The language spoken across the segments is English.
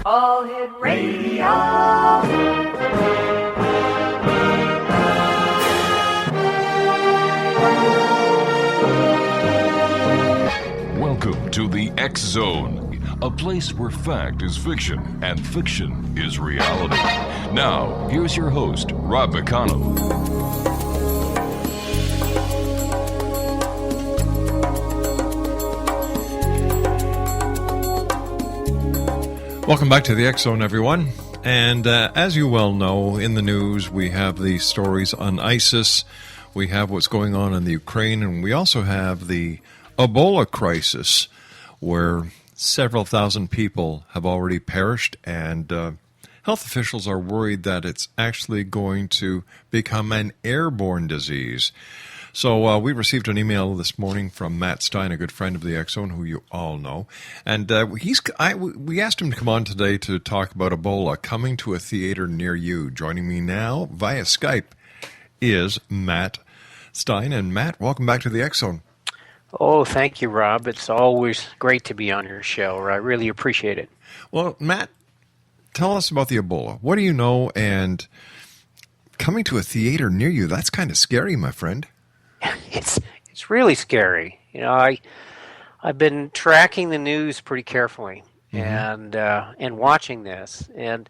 All Hit Radio. Welcome to the X Zone, a place where fact is fiction and fiction is reality. Now, here's your host, Rob McConnell. Welcome back to the X Zone, everyone. And as you well know, in the news, we have the stories on ISIS, we have what's going on in the Ukraine, and we also have the Ebola crisis, where several thousand people have already perished, and health officials are worried that it's actually going to become an airborne disease. So we received an email this morning from Matt Stein, a good friend of the X Zone, who you all know. And we asked him to come on today to talk about Ebola coming to a theater near you. Joining me now via Skype is Matt Stein. And Matt, welcome back to the X Zone. Oh, thank you, Rob. It's always great to be on your show. I really appreciate it. Well, Matt, tell us about the Ebola. What do you know? And coming to a theater near you, that's kind of scary, my friend. It's really scary. You know, I've been tracking the news pretty carefully and watching this, and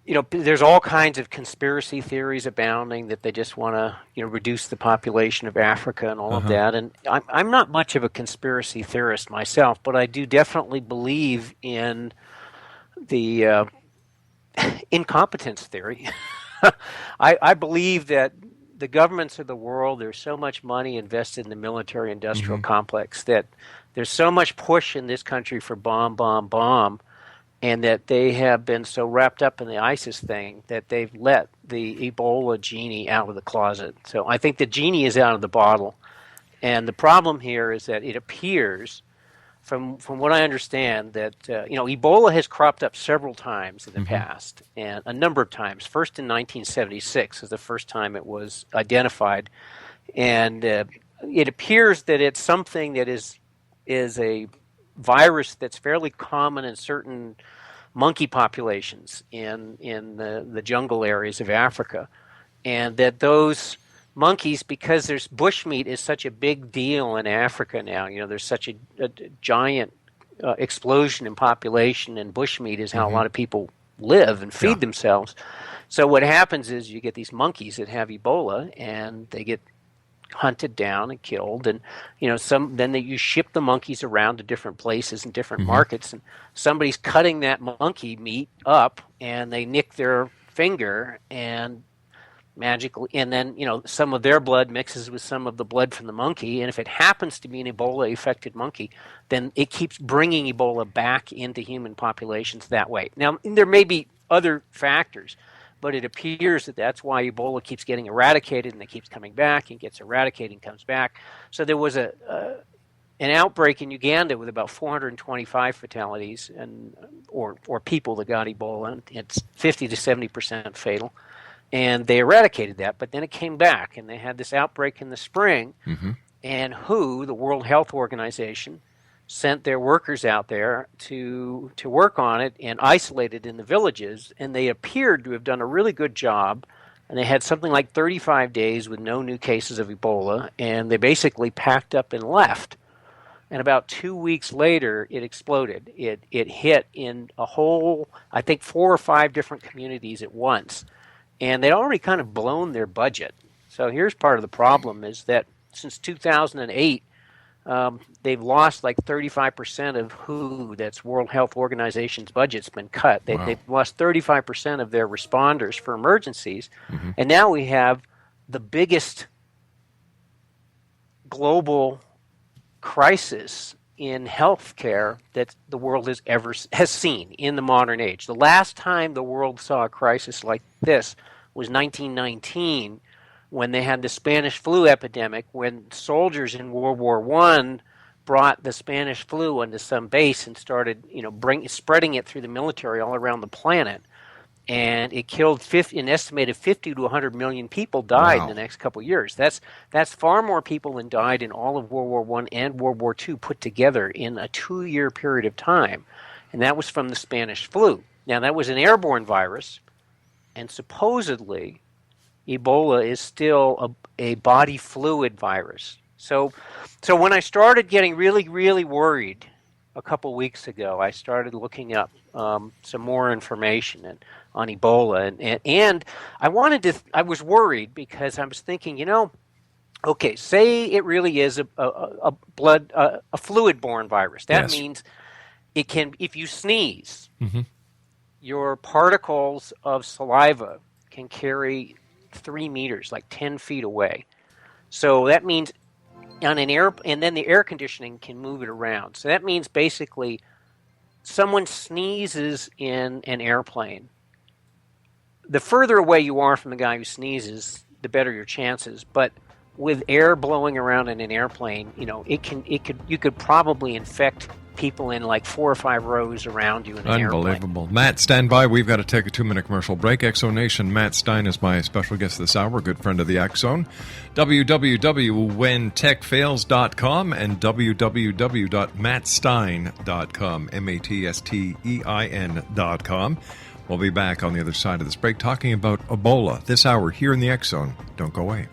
you know, there's all kinds of conspiracy theories abounding that they just want to reduce the population of Africa and all of that. And I'm not much of a conspiracy theorist myself, but I do definitely believe in the incompetence theory. I believe that the governments of the world, there's so much money invested in the military-industrial complex that there's so much push in this country for bomb, and that they have been so wrapped up in the ISIS thing that they've let the Ebola genie out of the closet. So I think the genie is out of the bottle. And the problem here is that it appears, from what I understand, that Ebola has cropped up several times in the past, and a number of times. First in 1976 is the first time it was identified, and it appears that it's something that is a virus that's fairly common in certain monkey populations in the jungle areas of Africa, and that those monkeys, because there's bushmeat is such a big deal in Africa now. You know, there's such a giant explosion in population, and bushmeat is how a lot of people live and feed themselves. So what happens is you get these monkeys that have Ebola, and they get hunted down and killed, and you ship the monkeys around to different places and different markets, and somebody's cutting that monkey meat up, and they nick their finger, and magically, and then some of their blood mixes with some of the blood from the monkey, and if it happens to be an Ebola-affected monkey, then it keeps bringing Ebola back into human populations that way. Now, there may be other factors, but it appears that that's why Ebola keeps getting eradicated, and it keeps coming back, and gets eradicated and comes back. So there was an outbreak in Uganda with about 425 fatalities or people that got Ebola. It's 50 to 70% fatal. And they eradicated that, but then it came back, and they had this outbreak in the spring, and the World Health Organization, sent their workers out there to work on it and isolate it in the villages, and they appeared to have done a really good job, and they had something like 35 days with no new cases of Ebola, and they basically packed up and left. And about 2 weeks later, it exploded. It hit in a whole, I think, 4 or 5 different communities at once. And they'd already kind of blown their budget. So here's part of the problem is that since 2008, they've lost like 35% of that's World Health Organization's budget's been cut. They've lost 35% of their responders for emergencies. And now we have the biggest global crisis in healthcare that the world has seen in the modern age. The last time the world saw a crisis like this was 1919, when they had the Spanish flu epidemic, when soldiers in World War I brought the Spanish flu onto some base and started, spreading it through the military all around the planet. And it killed an estimated 50 to 100 million people died in the next couple of years. That's far more people than died in all of World War I and World War II put together in a 2-year period of time. and that was from the Spanish flu. Now, that was an airborne virus, and supposedly Ebola is still a body fluid virus. So when I started getting really, really worried a couple weeks ago, I started looking up some more information on Ebola, and I was worried because I was thinking, okay, say it really is a fluid-borne virus. That means it can, if you sneeze, your particles of saliva can carry 3 meters, like 10 feet away. So that means on an air, and then the air conditioning can move it around. So that means basically someone sneezes in an airplane. The further away you are from the guy who sneezes, the better your chances. But with air blowing around in an airplane, you could probably infect people in like 4 or 5 rows around you in an airplane. Unbelievable. Matt, stand by. We've got to take a 2-minute commercial break. X Zone Nation, Matt Stein is my special guest this hour, good friend of the X Zone. www.whentechfails.com and www.mattstein.com, MATSTEIN.com. We'll be back on the other side of this break talking about Ebola this hour here in the X Zone. Don't go away.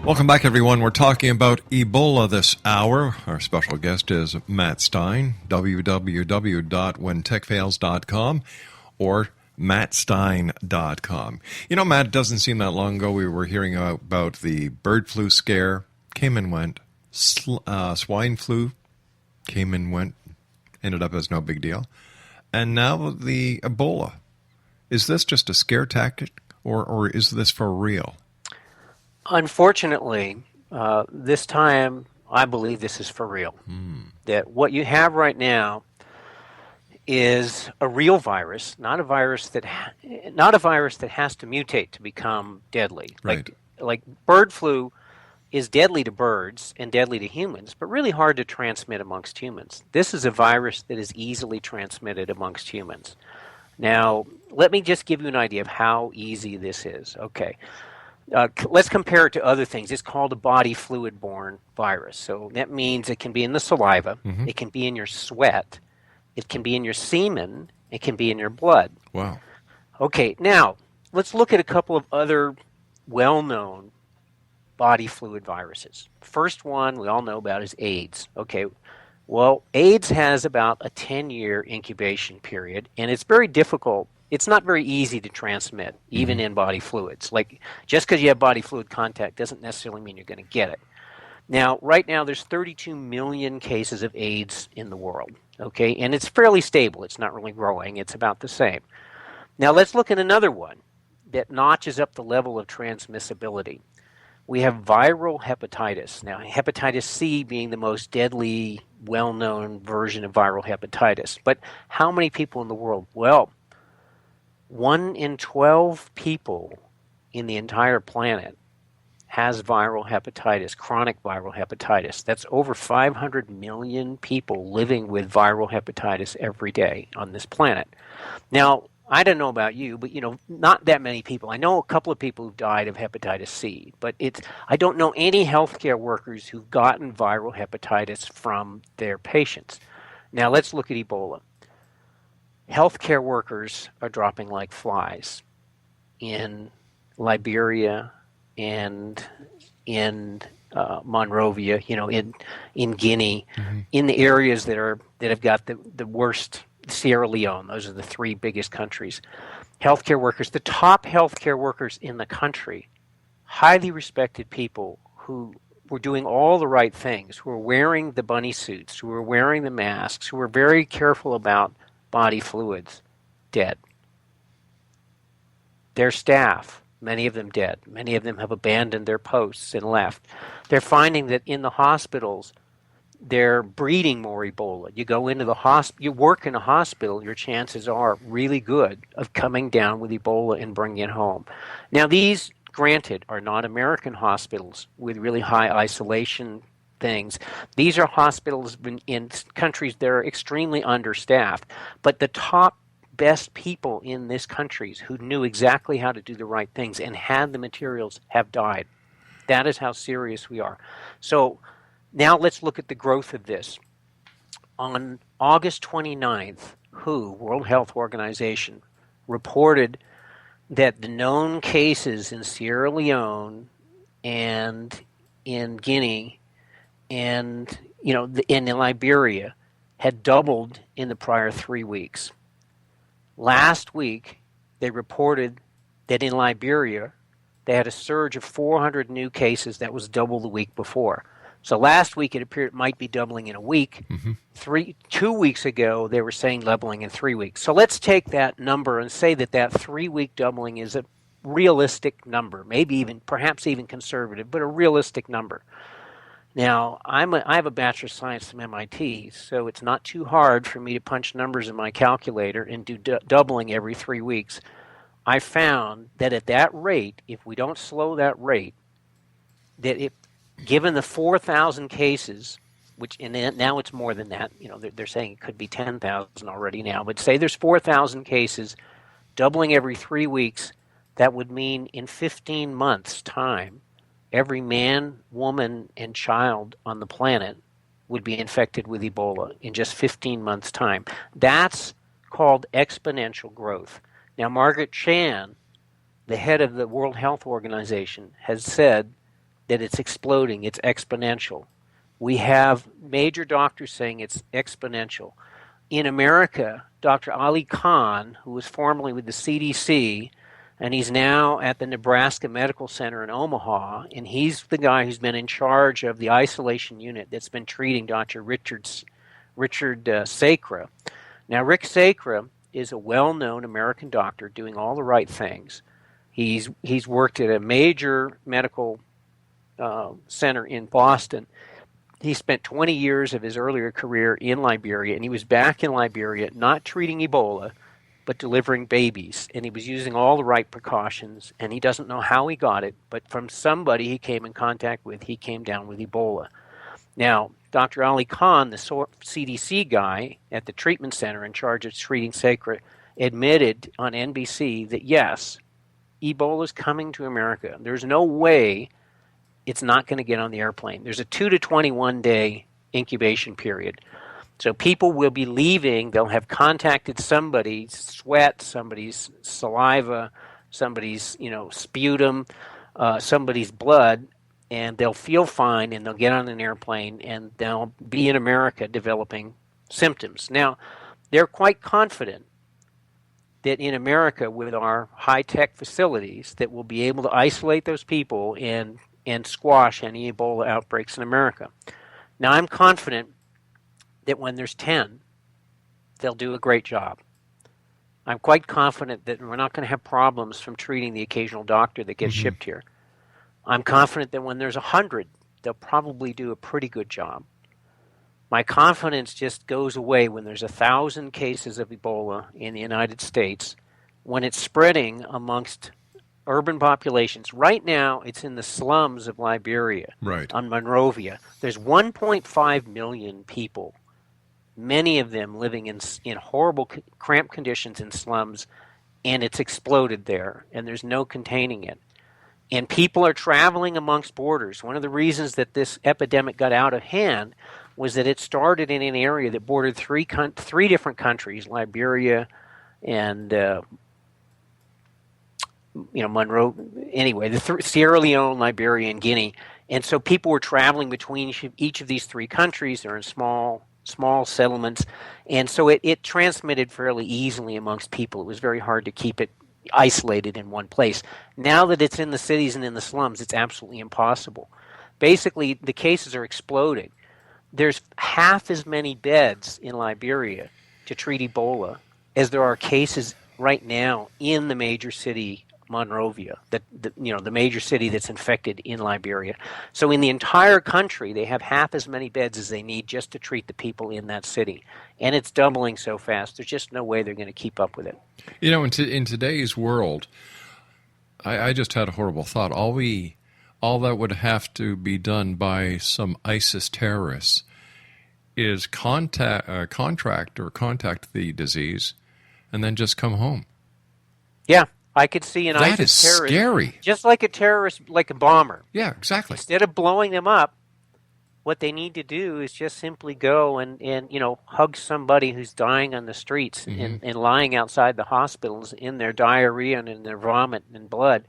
Welcome back, everyone. We're talking about Ebola this hour. Our special guest is Matt Stein, www.whentechfails.com or mattstein.com. Matt, it doesn't seem that long ago we were hearing about the bird flu scare, came and went. Swine flu came and went, ended up as no big deal. And now the Ebola. Is this just a scare tactic or is this for real? Unfortunately, this time I believe this is for real. That what you have right now is a real virus, not a virus that has to mutate to become deadly. Right. Like bird flu is deadly to birds and deadly to humans, but really hard to transmit amongst humans. This is a virus that is easily transmitted amongst humans. Now, let me just give you an idea of how easy this is. Okay. Let's compare it to other things. It's called a body fluid-borne virus. So that means it can be in the saliva, it can be in your sweat, it can be in your semen, it can be in your blood. Wow. Okay, now let's look at a couple of other well-known body fluid viruses. First one we all know about is AIDS. Okay, well, AIDS has about a 10-year incubation period, and it's very difficult. It's not very easy to transmit, even in body fluids. Like, just because you have body fluid contact doesn't necessarily mean you're going to get it. Now, right now, there's 32 million cases of AIDS in the world, okay? And it's fairly stable. It's not really growing. It's about the same. Now, let's look at another one that notches up the level of transmissibility. We have viral hepatitis. Now, hepatitis C being the most deadly, well-known version of viral hepatitis. But how many people in the world? Well, 1 in 12 people in the entire planet has viral hepatitis, chronic viral hepatitis. That's over 500 million people living with viral hepatitis every day on this planet. Now, I don't know about you, but not that many people. I know a couple of people who've died of hepatitis C, but I don't know any healthcare workers who've gotten viral hepatitis from their patients. Now, let's look at Ebola. Healthcare workers are dropping like flies in Liberia and in Monrovia, in Guinea, in the areas that have got the worst. Sierra Leone, those are the 3 biggest countries. Healthcare workers, the top healthcare workers in the country, highly respected people who were doing all the right things, who were wearing the bunny suits, who were wearing the masks, who were very careful about body fluids, dead. Their staff, many of them dead. Many of them have abandoned their posts and left. They're finding that in the hospitals, they're breeding more Ebola. You go into the hospital, you work in a hospital, your chances are really good of coming down with Ebola and bringing it home. Now, these, granted, are not American hospitals with really high isolation things. These are hospitals in countries that are extremely understaffed, but the top best people in these countries who knew exactly how to do the right things and had the materials have died. That is how serious we are. So now let's look at the growth of this. On August 29th, WHO, World Health Organization, reported that the known cases in Sierra Leone and in Guinea and in Liberia had doubled in the prior 3 weeks. Last week, they reported that in Liberia, they had a surge of 400 new cases. That was double the week before. So last week, it appeared it might be doubling in a week. 2 weeks ago, they were saying doubling in 3 weeks. So let's take that number and say that 3-week doubling is a realistic number, perhaps even conservative, but a realistic number. Now, I have a Bachelor of Science from MIT, so it's not too hard for me to punch numbers in my calculator and do doubling every 3 weeks. I found that at that rate, if we don't slow that rate, given the 4,000 cases, now it's more than that. They're saying it could be 10,000 already now, but say there's 4,000 cases, doubling every 3 weeks, that would mean in 15 months' time, every man, woman, and child on the planet would be infected with Ebola in just 15 months' time. That's called exponential growth. Now, Margaret Chan, the head of the World Health Organization, has said that it's exploding, it's exponential. We have major doctors saying it's exponential. In America, Dr. Ali Khan, who was formerly with the CDC, and he's now at the Nebraska Medical Center in Omaha, and he's the guy who's been in charge of the isolation unit that's been treating Dr. Richard Sacra. Now, Rick Sacra is a well-known American doctor doing all the right things. He's worked at a major medical center in Boston. He spent 20 years of his earlier career in Liberia, and he was back in Liberia not treating Ebola, but delivering babies. And he was using all the right precautions, and he doesn't know how he got it, but from somebody he came in contact with, he came down with Ebola. Now, Dr. Ali Khan, the CDC guy at the treatment center in charge of treating Sacred, admitted on NBC that yes, Ebola is coming to America. There's no way it's not going to get on the airplane. There's a 2 to 21 day incubation period. So people will be leaving. They'll have contacted somebody's sweat, somebody's saliva, somebody's sputum, somebody's blood, and they'll feel fine, and they'll get on an airplane, and they'll be in America developing symptoms. Now, they're quite confident that in America, with our high-tech facilities, that we'll be able to isolate those people and squash any Ebola outbreaks in America. Now, I'm confident that when there's 10, they'll do a great job. I'm quite confident that we're not going to have problems from treating the occasional doctor that gets shipped here. I'm confident that when there's 100, they'll probably do a pretty good job. My confidence just goes away when there's 1,000 cases of Ebola in the United States, when it's spreading amongst urban populations. Right now, it's in the slums of Liberia, on Monrovia. There's 1.5 million people, many of them living in horrible, cramped conditions in slums, and it's exploded there, and there's no containing it. And people are traveling amongst borders. One of the reasons that this epidemic got out of hand was that it started in an area that bordered three different countries, Liberia and Monroe. Anyway, Sierra Leone, Liberia, and Guinea. And so people were traveling between each of these three countries. They're in small settlements. And so it transmitted fairly easily amongst people. It was very hard to keep it isolated in one place. Now that it's in the cities and in the slums, it's absolutely impossible. Basically, the cases are exploding. There's half as many beds in Liberia to treat Ebola as there are cases right now in the major city, Monrovia, the major city that's infected in Liberia. So in the entire country, they have half as many beds as they need just to treat the people in that city. And it's doubling so fast, there's just no way they're going to keep up with it. In today's world, I just had a horrible thought. All all that would have to be done by some ISIS terrorists is contact the disease and then just come home. Yeah, I could see an That ISIS is terrorist, scary. just like a terrorist, like a bomber. Yeah, exactly. Instead of blowing them up, what they need to do is just simply go and hug somebody who's dying on the streets and lying outside the hospitals in their diarrhea and in their vomit and blood.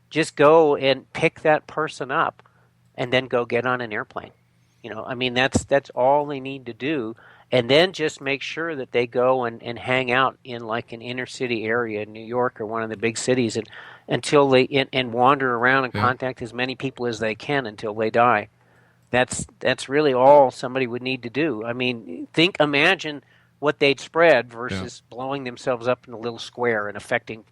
Just go and pick that person up and then go get on an airplane. That's all they need to do. And then just make sure that they go and hang out in like an inner city area in New York or one of the big cities until they wander around and contact as many people as they can until they die. That's really all somebody would need to do. I mean, imagine what they'd spread versus blowing themselves up in a little square and affecting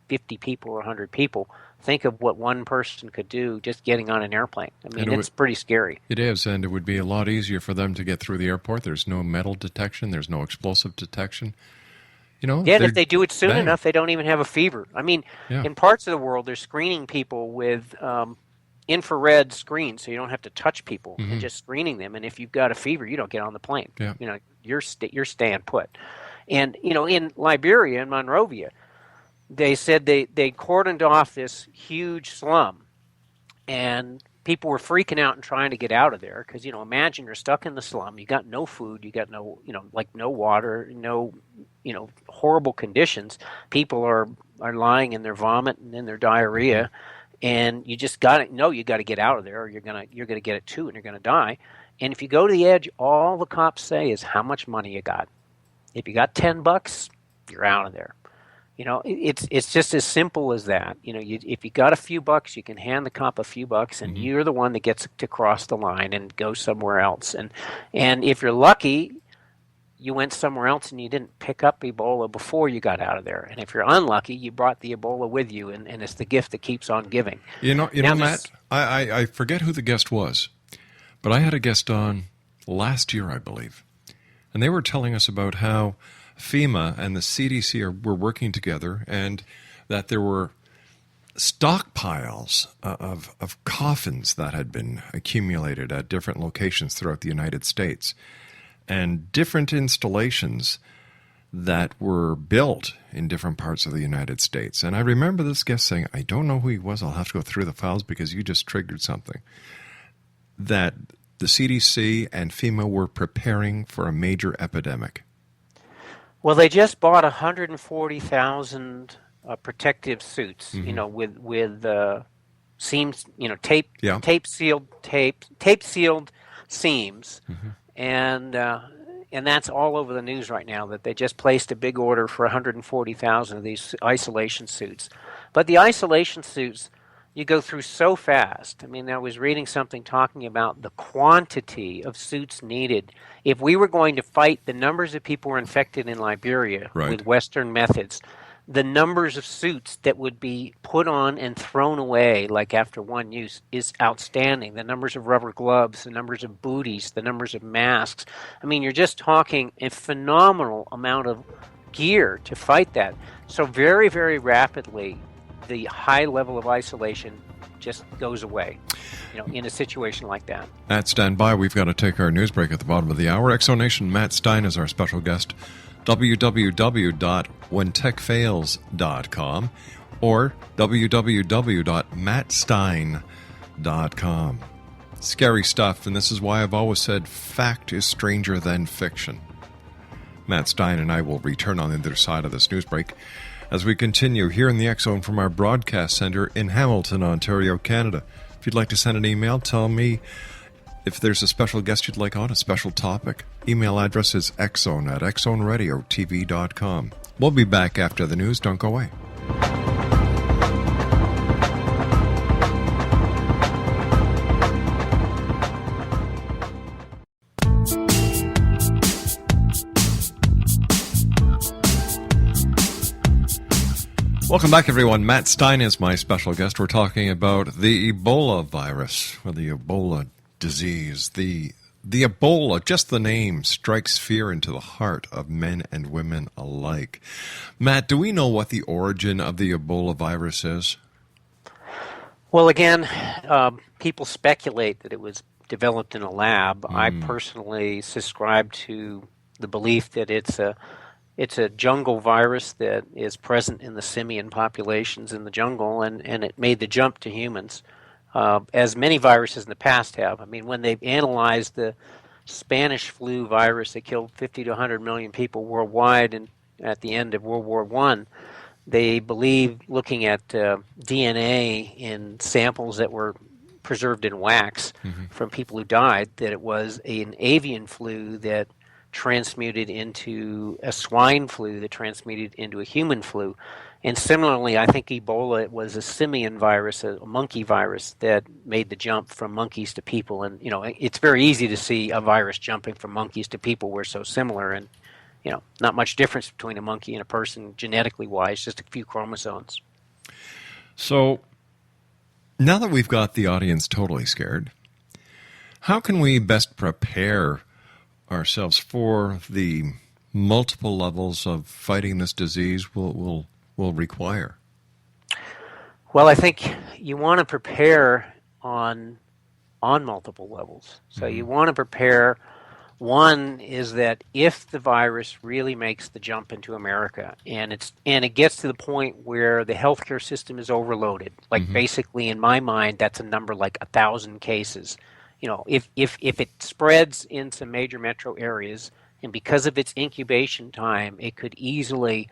50 people or 100 people. Think of what one person could do just getting on an airplane. I mean, it's pretty scary. It is, and it would be a lot easier for them to get through the airport. There's no metal detection. There's no explosive detection. And if they do it soon enough, they don't even have a fever. I mean, in parts of the world, they're screening people with infrared screens, so you don't have to touch people and just screening them. And if you've got a fever, you don't get on the plane. Yeah. You're staying put. And in Liberia, in Monrovia, they said they cordoned off this huge slum, and people were freaking out and trying to get out of there because imagine you're stuck in the slum, you got no food, you got no no water, no horrible conditions. People are lying in their vomit and in their diarrhea, and you just got to get out of there, or you're gonna get it too, and you're gonna die. And if you go to the edge, all the cops say is how much money you got. If you got $10, you're out of there. It's just as simple as that. If you got a few bucks, you can hand the cop a few bucks, and you're the one that gets to cross the line and go somewhere else. And if you're lucky, you went somewhere else and you didn't pick up Ebola before you got out of there. And if you're unlucky, you brought the Ebola with you, and it's the gift that keeps on giving. Matt, I forget who the guest was, but I had a guest on last year, I believe, and they were telling us about how FEMA and the CDC were working together, and that there were stockpiles of coffins that had been accumulated at different locations throughout the United States, and different installations that were built in different parts of the United States. And I remember this guest saying, I don't know who he was, I'll have to go through the files because you just triggered something, that the CDC and FEMA were preparing for a major epidemic. Well, they just bought 140,000 protective suits, with seams, tape sealed seams, and that's all over the news right now. That they just placed a big order for 140,000 of these isolation suits. But the isolation suits, you go through so fast. I mean, I was reading something talking about the quantity of suits needed. If we were going to fight the numbers of people who were infected in Liberia with Western methods, the numbers of suits that would be put on and thrown away like after one use is outstanding. The numbers of rubber gloves, the numbers of booties, the numbers of masks. I mean, you're just talking a phenomenal amount of gear to fight that. So very, very rapidly, the high level of isolation just goes away, in a situation like that. Matt, stand by. We've got to take our news break at the bottom of the hour. Exonation Matt Stein is our special guest. www.whentechfails.com or www.mattstein.com. Scary stuff, and this is why I've always said fact is stranger than fiction. Matt Stein and I will return on the other side of this news break as we continue here in the X-Zone from our broadcast center in Hamilton, Ontario, Canada. If you'd like to send an email, tell me if there's a special guest you'd like on, a special topic. Email address is xzone@xzoneradiotv.com. We'll be back after the news. Don't go away. Welcome back, everyone. Matt Stein is my special guest. We're talking about the Ebola virus, or the Ebola disease. The Ebola, just the name, strikes fear into the heart of men and women alike. Matt, do we know what the origin of the Ebola virus is? Well, again, people speculate that it was developed in a lab. I personally subscribe to the belief that it's a jungle virus that is present in the simian populations in the jungle, and it made the jump to humans, as many viruses in the past have. I mean, when they've analyzed the Spanish flu virus that killed 50 to 100 million people worldwide and at the end of World War I, they believe, looking at DNA in samples that were preserved in wax from people who died, that it was an avian flu that transmuted into a swine flu that transmuted into a human flu. And similarly, I think Ebola was a simian virus, a monkey virus that made the jump from monkeys to people. And, it's very easy to see a virus jumping from monkeys to people. We're so similar, and, not much difference between a monkey and a person genetically wise, just a few chromosomes. So now that we've got the audience totally scared, how can we best prepare ourselves for the multiple levels of fighting this disease will require? Well, I think you want to prepare on multiple levels. So you want to prepare. One is that if the virus really makes the jump into America, and it gets to the point where the healthcare system is overloaded, like basically in my mind, that's a number like 1,000 cases. If it spreads in some major metro areas, and because of its incubation time, it could easily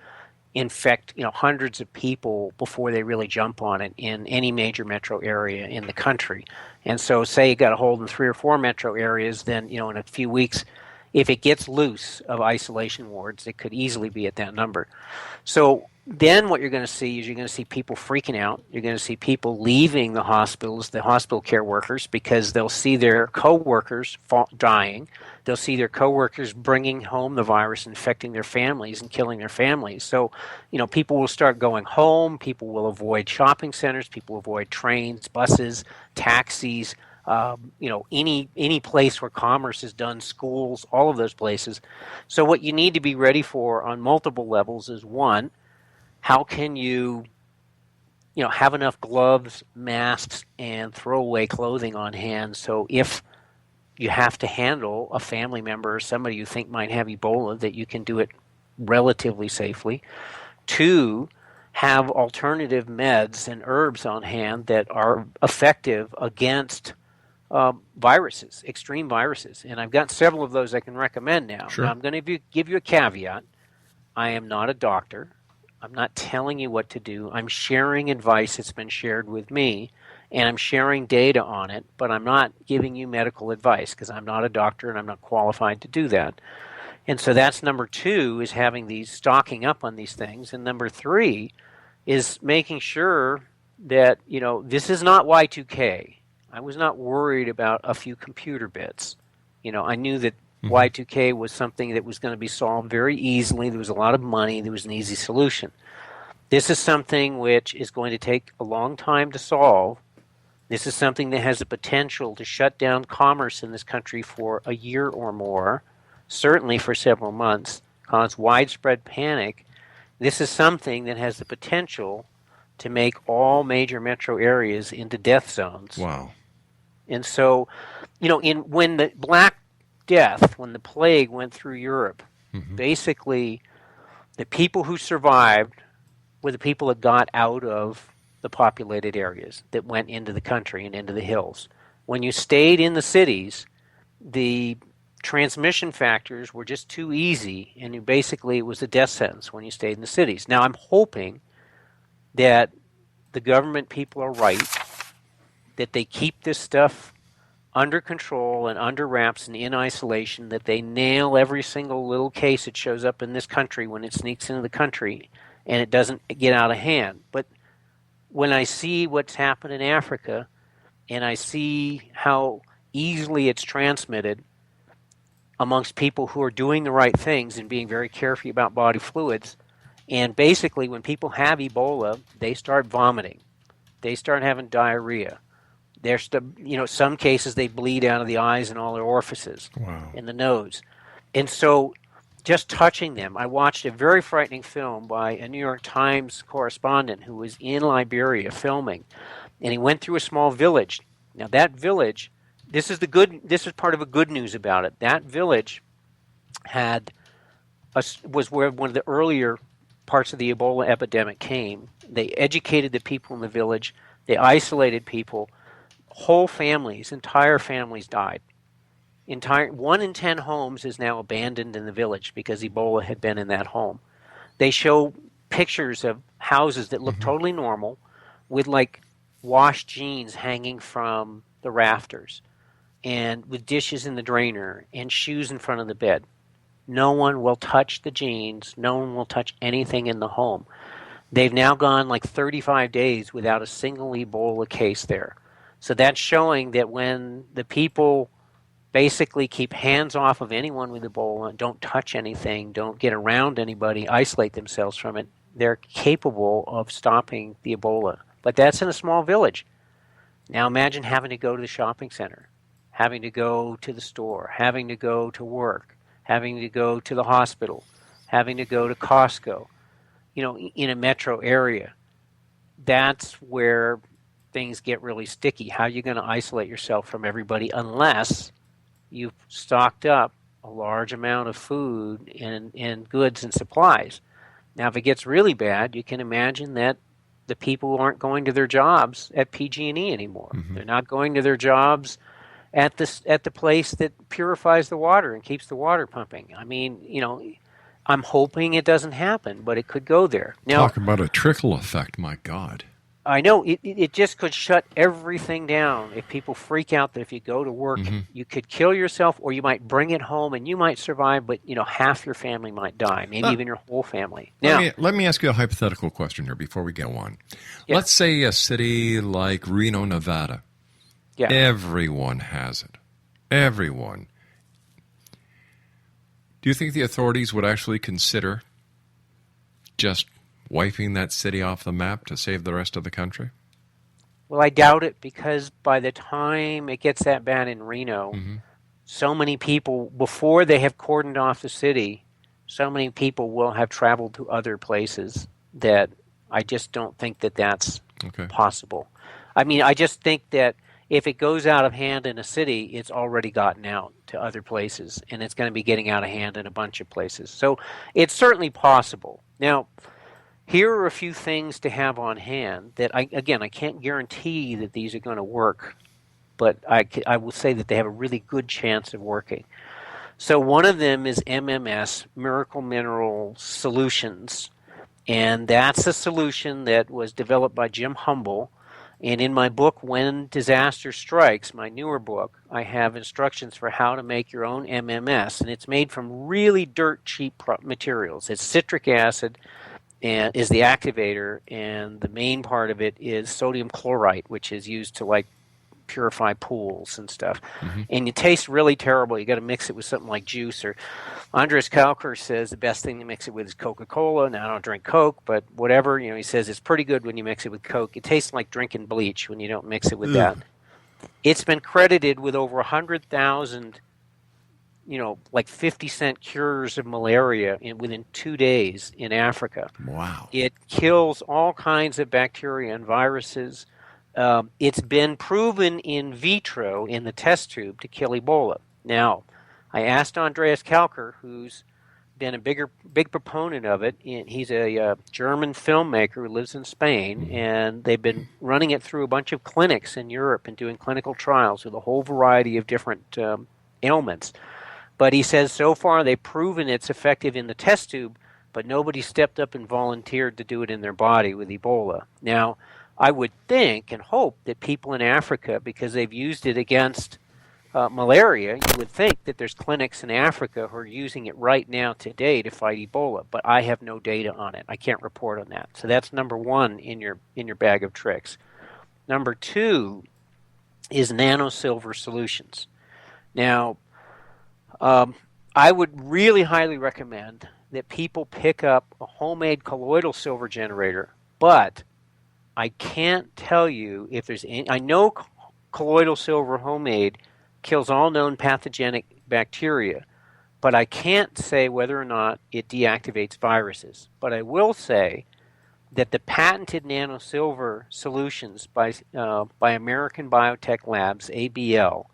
infect hundreds of people before they really jump on it in any major metro area in the country. And so say you got a hold in 3 or 4 metro areas, then in a few weeks, if it gets loose of isolation wards, it could easily be at that number. So then what you're going to see is you're going to see people freaking out. You're going to see people leaving the hospitals, the hospital care workers, because they'll see their coworkers dying. They'll see their coworkers bringing home the virus, infecting their families and killing their families. So, people will start going home. People will avoid shopping centers. People will avoid trains, buses, taxis, any place where commerce is done, schools, all of those places. So what you need to be ready for on multiple levels is, one, how can you, have enough gloves, masks, and throwaway clothing on hand so if you have to handle a family member or somebody you think might have Ebola, that you can do it relatively safely. 2, have alternative meds and herbs on hand that are effective against viruses, extreme viruses. And I've got several of those I can recommend now. Sure. Now, I'm going to give you a caveat. I am not a doctor. I'm not telling you what to do. I'm sharing advice that's been shared with me, and I'm sharing data on it, but I'm not giving you medical advice because I'm not a doctor and I'm not qualified to do that. And so that's number 2, is having these, stocking up on these things. And number 3 is making sure that, this is not Y2K. I was not worried about a few computer bits. I knew that Y2K was something that was going to be solved very easily. There was a lot of money. There was an easy solution. This is something which is going to take a long time to solve. This is something that has the potential to shut down commerce in this country for a year or more, certainly for several months, cause widespread panic. This is something that has the potential to make all major metro areas into death zones. Wow. And so, when the Black Death, when the plague went through Europe, basically the people who survived were the people that got out of the populated areas, that went into the country and into the hills. When you stayed in the cities, the transmission factors were just too easy, and it was a death sentence when you stayed in the cities. Now, I'm hoping that the government people are right, that they keep this stuff under control and under wraps and in isolation, that they nail every single little case that shows up in this country when it sneaks into the country and it doesn't get out of hand. But when I see what's happened in Africa and I see how easily it's transmitted amongst people who are doing the right things and being very careful about body fluids, and basically when people have Ebola, they start vomiting. They start having diarrhea. Some cases they bleed out of the eyes and all their orifices. Wow. And the nose. And so just touching them, I watched a very frightening film by a New York Times correspondent who was in Liberia filming. and he went through a small village. Now that village, this is part of the good news about it. That village was where one of the earlier parts of the Ebola epidemic came. They educated the people in the village. They isolated people. Whole families, entire families died. 1 in 10 homes is now abandoned in the village because Ebola had been in that home. They show pictures of houses that look totally normal with like washed jeans hanging from the rafters and with dishes in the drainer and shoes in front of the bed. No one will touch the jeans. No one will touch anything in the home. They've now gone like 35 days without a single Ebola case there. So that's showing that when the people basically keep hands off of anyone with Ebola, don't touch anything, don't get around anybody, isolate themselves from it, they're capable of stopping the Ebola. But that's in a small village. Now imagine having to go to the shopping center, having to go to the store, having to go to work, having to go to the hospital, having to go to Costco, in a metro area. That's where things get really sticky. How are you going to isolate yourself from everybody unless you've stocked up a large amount of food and goods and supplies? Now, if it gets really bad, you can imagine that the people aren't going to their jobs at PG&E anymore. They're not going to their jobs at the place that purifies the water and keeps the water pumping. I mean, I'm hoping it doesn't happen, but it could go there. Now, talk about a trickle effect, my God. I know it just could shut everything down if people freak out that if you go to work, you could kill yourself, or you might bring it home and you might survive, but half your family might die, maybe even your whole family. Now, let me ask you a hypothetical question here before we go on. Yeah. Let's say a city like Reno, Nevada. Yeah. Everyone has it. Everyone. Do you think the authorities would actually consider just wiping that city off the map to save the rest of the country? Well, I doubt it, because by the time it gets that bad in Reno, so many people, before they have cordoned off the city, so many people will have traveled to other places that I just don't think that that's possible. I mean, I just think that if it goes out of hand in a city, it's already gotten out to other places, and it's going to be getting out of hand in a bunch of places. So it's certainly possible. Now, here are a few things to have on hand that, I can't guarantee that these are going to work, but I will say that they have a really good chance of working. So one of them is MMS, Miracle Mineral Solutions, and that's a solution that was developed by Jim Humble. And in my book, When Disaster Strikes, my newer book, I have instructions for how to make your own MMS, and it's made from really dirt cheap materials. It's citric acid, and is the activator, and the main part of it is sodium chlorite, which is used to purify pools and stuff. And it tastes really terrible. You got to mix it with something like juice. Or Andres Kalker says the best thing to mix it with is Coca-Cola. Now, I don't drink Coke, but whatever. He says it's pretty good when you mix it with Coke. It tastes like drinking bleach when you don't mix it with that. It's been credited with over 100,000 50-cent cures of malaria within 2 days in Africa. Wow. It kills all kinds of bacteria and viruses. It's been proven in vitro in the test tube to kill Ebola. Now, I asked Andreas Kalker, who's been a big proponent of it. And he's a German filmmaker who lives in Spain, and they've been running it through a bunch of clinics in Europe and doing clinical trials with a whole variety of different ailments. But he says so far they've proven it's effective in the test tube, but nobody stepped up and volunteered to do it in their body with Ebola. Now, I would think and hope that people in Africa, because they've used it against malaria, you would think that there's clinics in Africa who are using it right now today to fight Ebola. But I have no data on it. I can't report on that. So that's number one in your bag of tricks. Number two is nanosilver solutions. Now, I would really highly recommend that people pick up a homemade colloidal silver generator, but I can't tell you if there's any. I know colloidal silver homemade kills all known pathogenic bacteria, but I can't say whether or not it deactivates viruses. But I will say that the patented nanosilver solutions by American Biotech Labs, ABL,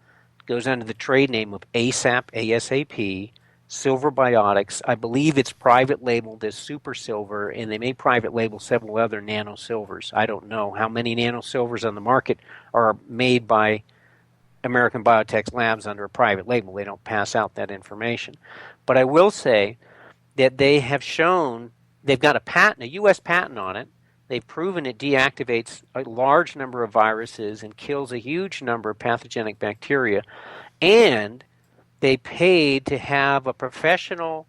goes under the trade name of ASAP, ASAP, Silver Biotics. I believe it's private labeled as Super Silver, and they may private label several other nanosilvers. I don't know how many nanosilvers on the market are made by American Biotech Labs under a private label. They don't pass out that information. But I will say that they have shown they've got a patent, a U.S. patent on it. They've proven it deactivates a large number of viruses and kills a huge number of pathogenic bacteria. And they paid to have a professional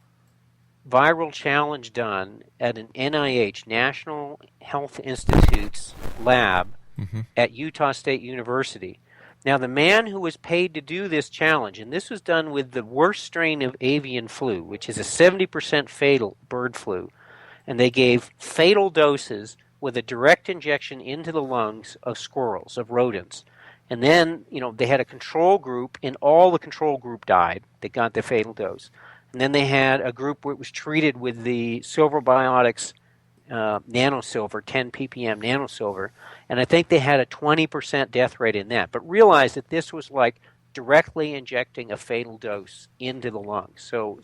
viral challenge done at an NIH, National Health Institute's lab at Utah State University. Now, the man who was paid to do this challenge, and this was done with the worst strain of avian flu, which is a 70% fatal bird flu, and they gave fatal doses with a direct injection into the lungs of squirrels, of rodents. And then, they had a control group, and all the control group died. They got the fatal dose. And then they had a group where it was treated with the Silver Biotics nanosilver, 10 ppm nanosilver, and I think they had a 20% death rate in that. But realize that this was like directly injecting a fatal dose into the lungs. So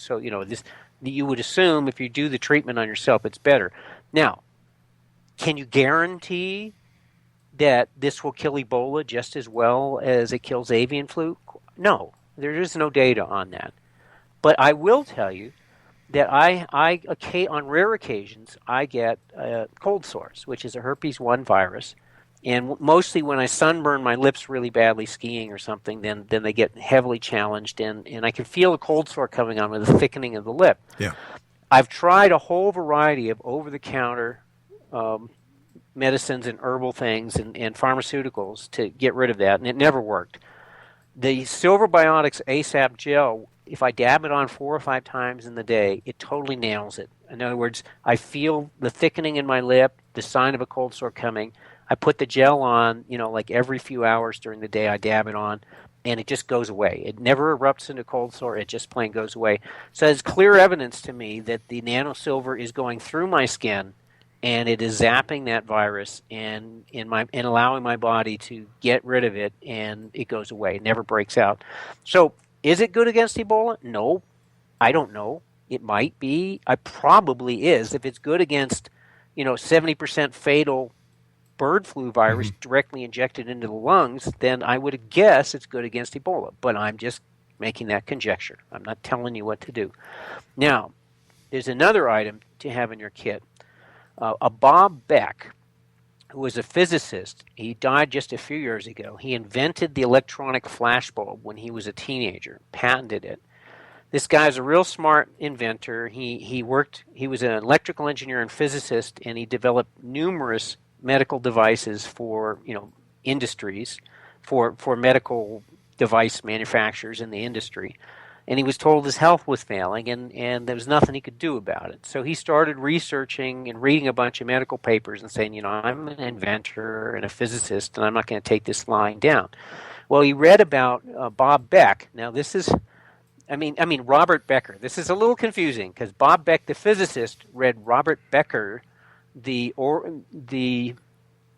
this you would assume if you do the treatment on yourself, it's better. Now, can you guarantee that this will kill Ebola just as well as it kills avian flu? No, there is no data on that. But I will tell you that I on rare occasions, I get cold sores, which is a herpes 1 virus. And mostly when I sunburn my lips really badly skiing or something, then they get heavily challenged, and I can feel a cold sore coming on with the thickening of the lip. Yeah. I've tried a whole variety of over-the-counter medicines and herbal things and pharmaceuticals to get rid of that, and it never worked. The Silver Biotics ASAP gel, if I dab it on 4 or 5 times in the day, it totally nails it. In other words, I feel the thickening in my lip, the sign of a cold sore coming. I put the gel on, like every few hours during the day, I dab it on, and it just goes away. It never erupts into cold sore. It just plain goes away. So it's clear evidence to me that the nanosilver is going through my skin, and it is zapping that virus and allowing my body to get rid of it, and it goes away. It never breaks out. So is it good against Ebola? No. I don't know. It might be. It probably is. If it's good against, 70% fatal bird flu virus directly injected into the lungs, then I would guess it's good against Ebola. But I'm just making that conjecture. I'm not telling you what to do. Now, there's another item to have in your kit. A Bob Beck, who was a physicist, he died just a few years ago. He invented the electronic flashbulb when he was a teenager, patented it. This guy's a real smart inventor. He was an electrical engineer and physicist, and he developed numerous medical devices for industries, for medical device manufacturers in the industry. And he was told his health was failing, and there was nothing he could do about it. So he started researching and reading a bunch of medical papers and saying, I'm an inventor and a physicist, and I'm not going to take this lying down. Well, he read about Bob Beck. Now, this is, Robert Becker. This is a little confusing because Bob Beck, the physicist, read Robert Becker, the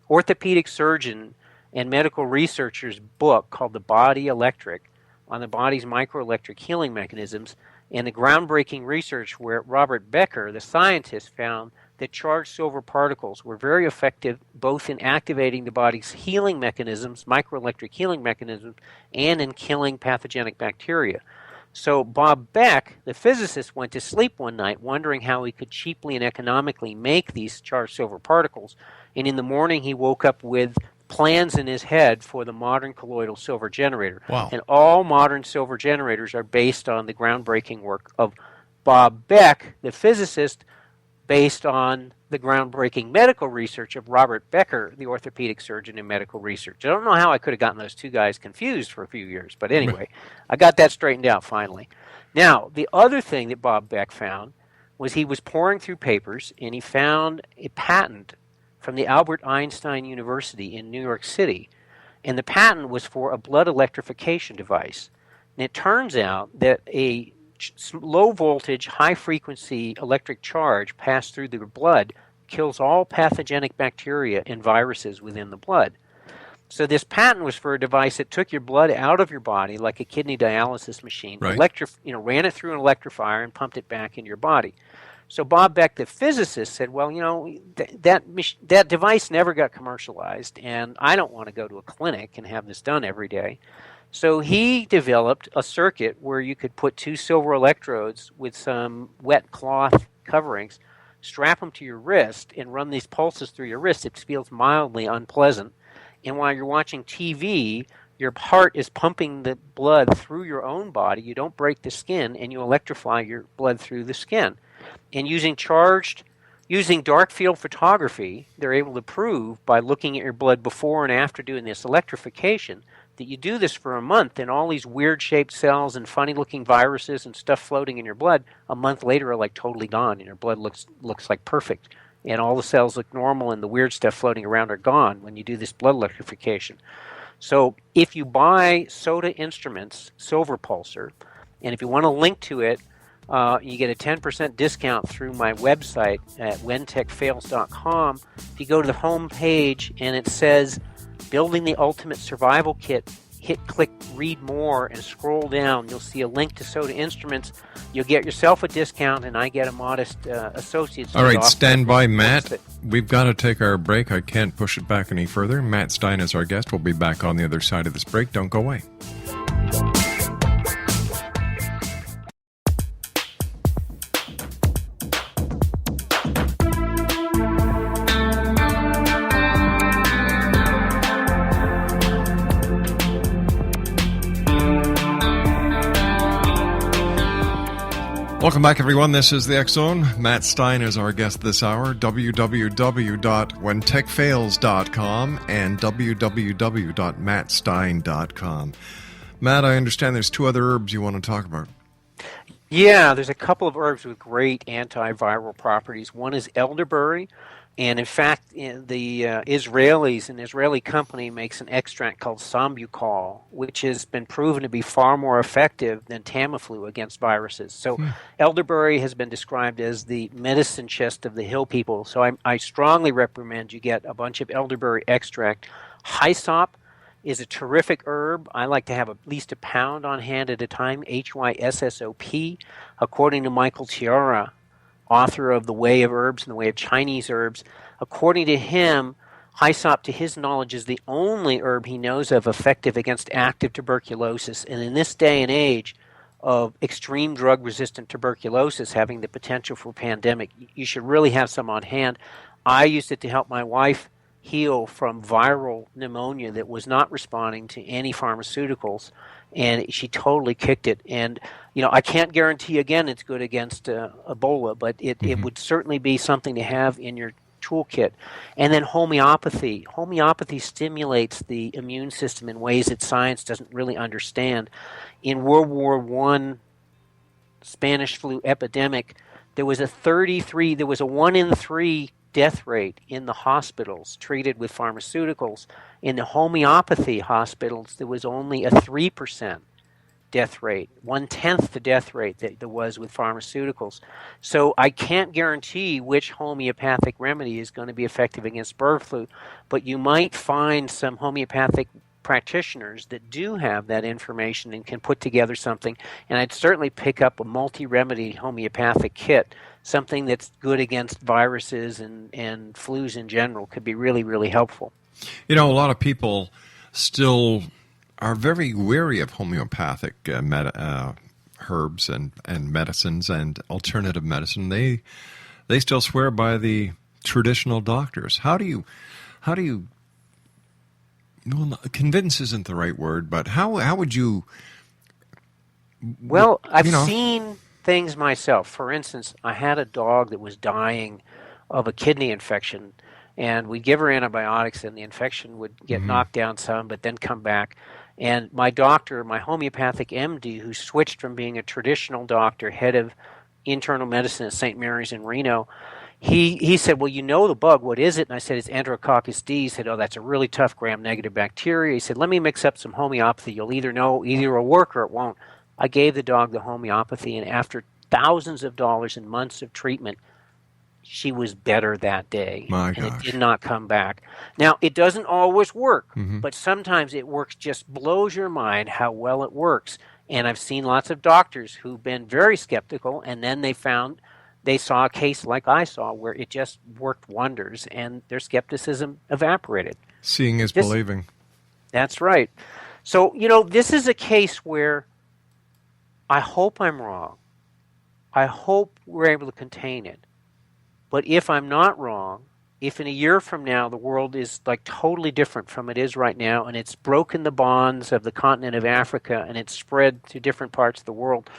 orthopedic surgeon and medical researcher's book called The Body Electric, on the body's microelectric healing mechanisms, and the groundbreaking research where Robert Becker, the scientist, found that charged silver particles were very effective both in activating the body's healing mechanisms, microelectric healing mechanisms, and in killing pathogenic bacteria. So Bob Beck, the physicist, went to sleep one night wondering how he could cheaply and economically make these charged silver particles, and in the morning he woke up with plans in his head for the modern colloidal silver generator. Wow. And all modern silver generators are based on the groundbreaking work of Bob Beck, the physicist, based on the groundbreaking medical research of Robert Becker, the orthopedic surgeon and medical researcher. I don't know how I could have gotten those two guys confused for a few years, but anyway, I got that straightened out finally. Now, the other thing that Bob Beck found was he was pouring through papers, and he found a patent from the Albert Einstein University in New York City, and the patent was for a blood electrification device. And it turns out that a low voltage, high frequency electric charge passed through the blood kills all pathogenic bacteria and viruses within the blood. So this patent was for a device that took your blood out of your body like a kidney dialysis machine, Right. ran it through an electrifier and pumped it back into your body. So Bob Beck, the physicist, said, well, that device never got commercialized, and I don't want to go to a clinic and have this done every day. So he developed a circuit where you could put 2 silver electrodes with some wet cloth coverings, strap them to your wrist, and run these pulses through your wrist. It feels mildly unpleasant. And while you're watching TV, your heart is pumping the blood through your own body. You don't break the skin, and you electrify your blood through the skin. And using dark field photography, they're able to prove by looking at your blood before and after doing this electrification that you do this for a month, and all these weird-shaped cells and funny-looking viruses and stuff floating in your blood a month later are like totally gone, and your blood looks like perfect. And all the cells look normal, and the weird stuff floating around are gone when you do this blood electrification. So if you buy Soda Instruments Silver Pulsar, and if you want to link to it, you get a 10% discount through my website at whentechfails.com. If you go to the home page and it says Building the Ultimate Survival Kit, click Read More and scroll down. You'll see a link to Soda Instruments. You'll get yourself a discount, and I get a modest associate's. All right, stand by, Matt. We've got to take our break. I can't push it back any further. Matt Stein is our guest. We'll be back on the other side of this break. Don't go away. Welcome back, everyone. This is the X Zone. Matt Stein is our guest this hour. www.whentechfails.com and www.mattstein.com. Matt, I understand there's 2 other herbs you want to talk about. Yeah, there's a couple of herbs with great antiviral properties. One is elderberry, and in fact, the Israelis, an Israeli company, makes an extract called Sambucol, which has been proven to be far more effective than Tamiflu against viruses. So elderberry has been described as the medicine chest of the hill people. So I strongly recommend you get a bunch of elderberry extract. Hyssop is a terrific herb. I like to have at least a pound on hand at a time, Hyssop. According to Michael Tiara, author of The Way of Herbs and The Way of Chinese Herbs, according to him, hyssop, to his knowledge, is the only herb he knows of effective against active tuberculosis. And in this day and age of extreme drug-resistant tuberculosis having the potential for pandemic, you should really have some on hand. I used it to help my wife heal from viral pneumonia that was not responding to any pharmaceuticals, and she totally kicked it. And I can't guarantee again it's good against Ebola, but it would certainly be something to have in your toolkit. And then homeopathy. Homeopathy stimulates the immune system in ways that science doesn't really understand. In World War I Spanish flu epidemic, there was a 1 in 3 death rate in the hospitals treated with pharmaceuticals. In the homeopathy hospitals, there was only a 3% death rate, 1/10 the death rate that there was with pharmaceuticals. So I can't guarantee which homeopathic remedy is going to be effective against bird flu, but you might find some homeopathic practitioners that do have that information and can put together something. And I'd certainly pick up a multi-remedy homeopathic kit. Something that's good against viruses and flus in general could be really, really helpful. A lot of people still are very wary of homeopathic herbs and medicines and alternative medicine. They still swear by the traditional doctors. How do you well, convince isn't the right word, but how would you? Well, I've seen things myself. For instance, I had a dog that was dying of a kidney infection, and we'd give her antibiotics, and the infection would get knocked down some, but then come back. And my doctor, my homeopathic MD, who switched from being a traditional doctor, head of internal medicine at St. Mary's in Reno, he said, well, the bug, what is it? And I said, it's Enterococcus D. He said, oh, that's a really tough gram-negative bacteria. He said, let me mix up some homeopathy. You'll either know, either it'll work or it won't. I gave the dog the homeopathy, and after thousands of dollars and months of treatment, she was better that day. My and gosh. it did not come back. Now, it doesn't always work, Mm-hmm. but sometimes it works, just blows your mind how well it works. And I've seen lots of doctors who've been very skeptical, and then they saw a case like I saw where it just worked wonders, and their skepticism evaporated. Seeing is believing. That's right. So, this is a case where I hope I'm wrong. I hope we're able to contain it. But if I'm not wrong, if in a year from now the world is like totally different from it is right now, and it's broken the bonds of the continent of Africa and it's spread to different parts of the world,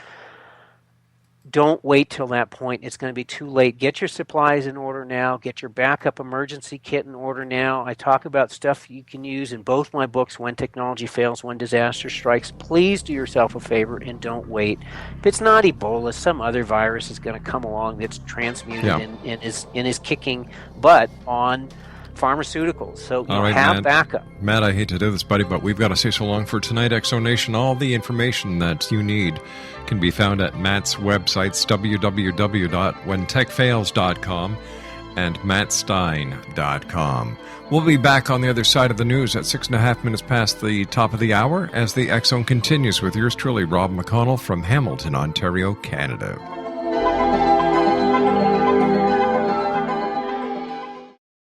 don't wait till that point. It's going to be too late. Get your supplies in order now. Get your backup emergency kit in order now. I talk about stuff you can use in both my books, When Technology Fails, When Disaster Strikes. Please do yourself a favor and don't wait. If it's not Ebola, some other virus is going to come along that's transmuted and is kicking butt on pharmaceuticals. So All right, have Matt. backup. Matt, I hate to do this, buddy, but we've got to say so long for tonight. Exonation, all the information that you need can be found at Matt's websites, www.whentechfails.com and mattstein.com. We'll be back on the other side of the news at 6.5 minutes past the top of the hour as the X Zone continues with yours truly, Rob McConnell from Hamilton, Ontario, Canada.